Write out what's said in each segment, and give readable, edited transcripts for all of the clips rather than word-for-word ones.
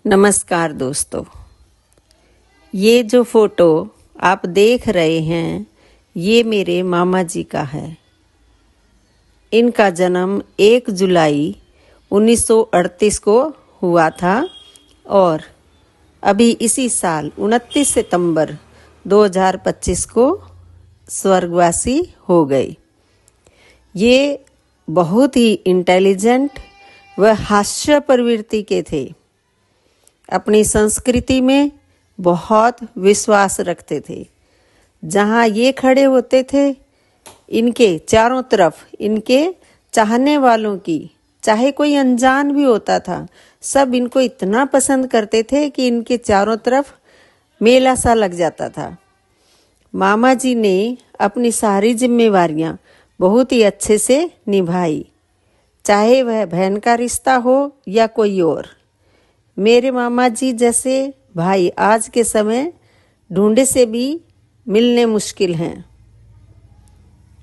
नमस्कार दोस्तों, ये जो फोटो आप देख रहे हैं ये मेरे मामा जी का है। इनका जन्म 1 जुलाई 1938 को हुआ था और अभी इसी साल 29 सितंबर 2025 को स्वर्गवासी हो गए। ये बहुत ही इंटेलिजेंट व हास्य प्रवृत्ति के थे। अपनी संस्कृति में बहुत विश्वास रखते थे। जहाँ ये खड़े होते थे, इनके चारों तरफ इनके चाहने वालों की, चाहे कोई अनजान भी होता था, सब इनको इतना पसंद करते थे कि इनके चारों तरफ मेला सा लग जाता था। मामा जी ने अपनी सारी जिम्मेवारियां बहुत ही अच्छे से निभाई, चाहे वह बहन का रिश्ता हो या कोई और। मेरे मामा जी जैसे भाई आज के समय ढूंढे से भी मिलने मुश्किल हैं।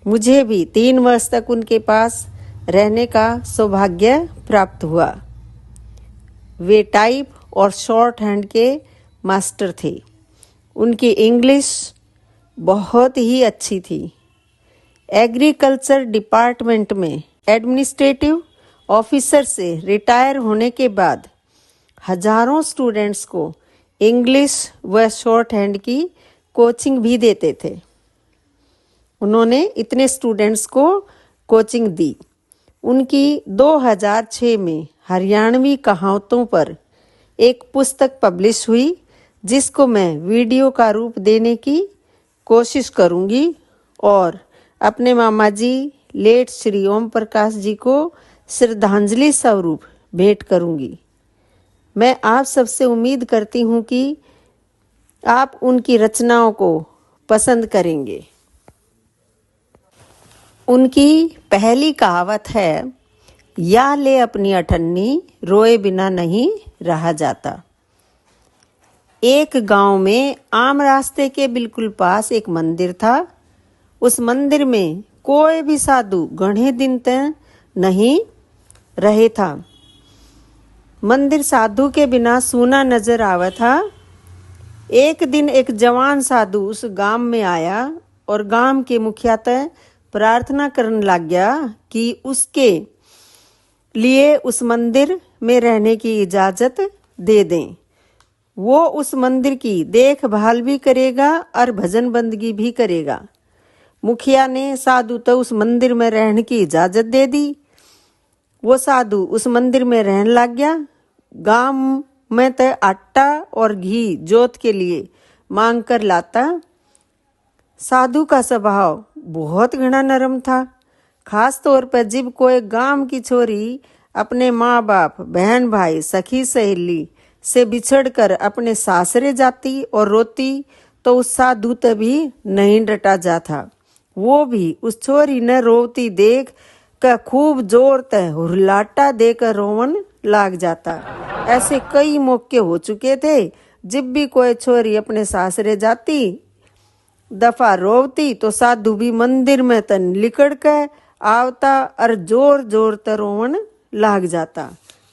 मुझे भी 3 वर्ष तक उनके पास रहने का सौभाग्य प्राप्त हुआ। वे टाइप और शॉर्ट हैंड के मास्टर थे। उनकी इंग्लिश बहुत ही अच्छी थी। एग्रीकल्चर डिपार्टमेंट में एडमिनिस्ट्रेटिव ऑफिसर से रिटायर होने के बाद हजारों स्टूडेंट्स को इंग्लिश व शॉर्ट हैंड की कोचिंग भी देते थे। उन्होंने इतने स्टूडेंट्स को कोचिंग दी। उनकी 2006 में हरियाणवी कहावतों पर एक पुस्तक पब्लिश हुई, जिसको मैं वीडियो का रूप देने की कोशिश करूंगी और अपने मामा जी लेट श्री ओम प्रकाश जी को श्रद्धांजलि स्वरूप भेंट करूंगी। मैं आप सबसे उम्मीद करती हूँ कि आप उनकी रचनाओं को पसंद करेंगे। उनकी पहली कहावत है, या ले अपनी अठन्नी, रोए बिना नहीं रहा जाता। एक गांव में आम रास्ते के बिल्कुल पास एक मंदिर था। उस मंदिर में कोई भी साधु घने दिन तक नहीं रहे था। मंदिर साधु के बिना सूना नजर आवा था। एक दिन एक जवान साधु उस गांव में आया और गांव के मुखिया तय प्रार्थना करने लग गया कि उसके लिए उस मंदिर में रहने की इजाजत दे दें। वो उस मंदिर की देखभाल भी करेगा और भजन बंदगी भी करेगा। मुखिया ने साधु तो उस मंदिर में रहने की इजाजत दे दी। वो साधु उस मंदिर में रहने लग गया। गांव में तो आटा और घी जोत के लिए मांग कर लाता। साधु का स्वभाव बहुत घना नरम था। खास तौर पर जब कोई गांव की छोरी अपने माँ बाप, बहन भाई, सखी सहेली से बिछड़कर अपने सासरे जाती और रोती तो उस साधु तभी नहीं डटा जाता। वो भी उस छोरी ने रोती देख का खूब जोर तय हुरलाटा देकर रोवन लाग जाता। ऐसे कई मौके हो चुके थे। जब भी कोई छोरी अपने सासरे जाती दफा रोवती तो साधु भी मंदिर में तन लिकड़ के आवता और जोर जोर तर रोवन लाग जाता।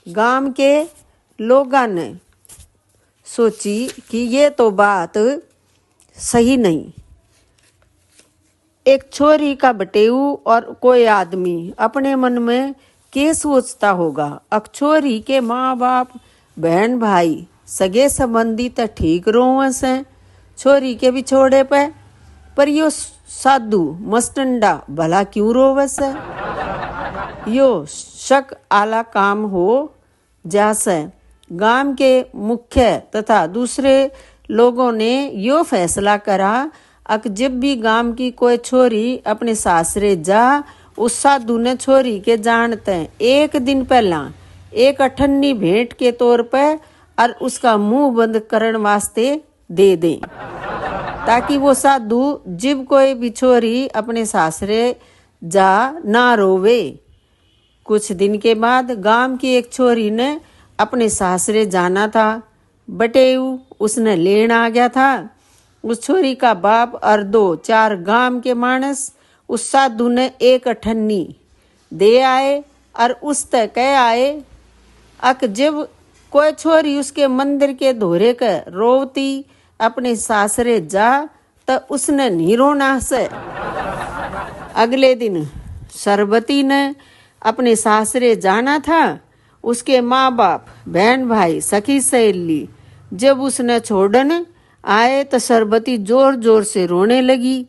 गांव के लोगों ने सोची कि ये तो बात सही नहीं। एक छोरी का बटेऊ और कोई आदमी अपने मन में क्या सोचता होगा। छोरी के माँ बाप, बहन भाई, सगे संबंधी तो ठीक रोवस हैं छोरी के बिछोड़े पे, पर यो साधु मस्टंडा भला क्यों रोवस है। यो शक आला काम हो जैसे गांव के मुख्य तथा दूसरे लोगों ने यो फैसला करा जब भी गांव की कोई छोरी अपने सासरे जा, उस साधु ने छोरी के जानते एक दिन पहला एक अठन्नी भेंट के तौर पर और उसका मुंह बंद करने वास्ते दे दे, ताकि वो साधु जब कोई भी छोरी अपने सासरे जा ना रोवे। कुछ दिन के बाद गांव की एक छोरी ने अपने सासरे जाना था। बटेऊ उसने लेन आ गया था। उस छोरी का बाप और 2-4 गांव के मानस उस साधु ने एक अठन्नी दे आए और उस तक कह आए जब कोई छोरी उसके मंदिर के धोरे के रोवती अपने सासरे जा तो उसने नहीं रोना से। अगले दिन सरबती ने अपने सासरे जाना था। उसके माँ बाप, बहन भाई, सखी सहेली जब उसने छोड़न आए तो सरबती जोर जोर से रोने लगी।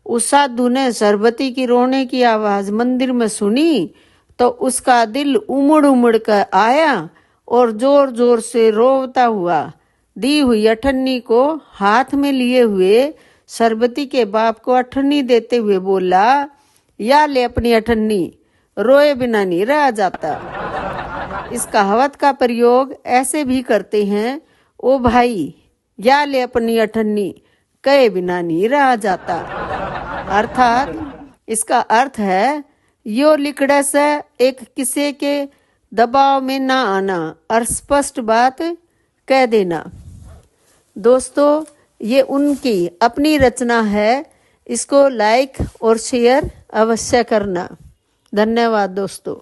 उस साधु ने सरबती की रोने की आवाज मंदिर में सुनी तो उसका दिल उमड़ उमड़ कर आया और जोर जोर से रोता हुआ दी हुई अठन्नी को हाथ में लिए हुए सरबती के बाप को अठन्नी देते हुए बोला, या ले अपनी अठन्नी, रोए बिना नहीं रहा जाता। इस कहावत का प्रयोग ऐसे भी करते हैं, ओ भाई या ले अपनी अठन्नी, कहे बिना नहीं रहा जाता। अर्थात इसका अर्थ है यो लिकड़े से एक किसी के दबाव में ना आना और स्पष्ट बात कह देना। दोस्तों, ये उनकी अपनी रचना है। इसको लाइक और शेयर अवश्य करना। धन्यवाद दोस्तों।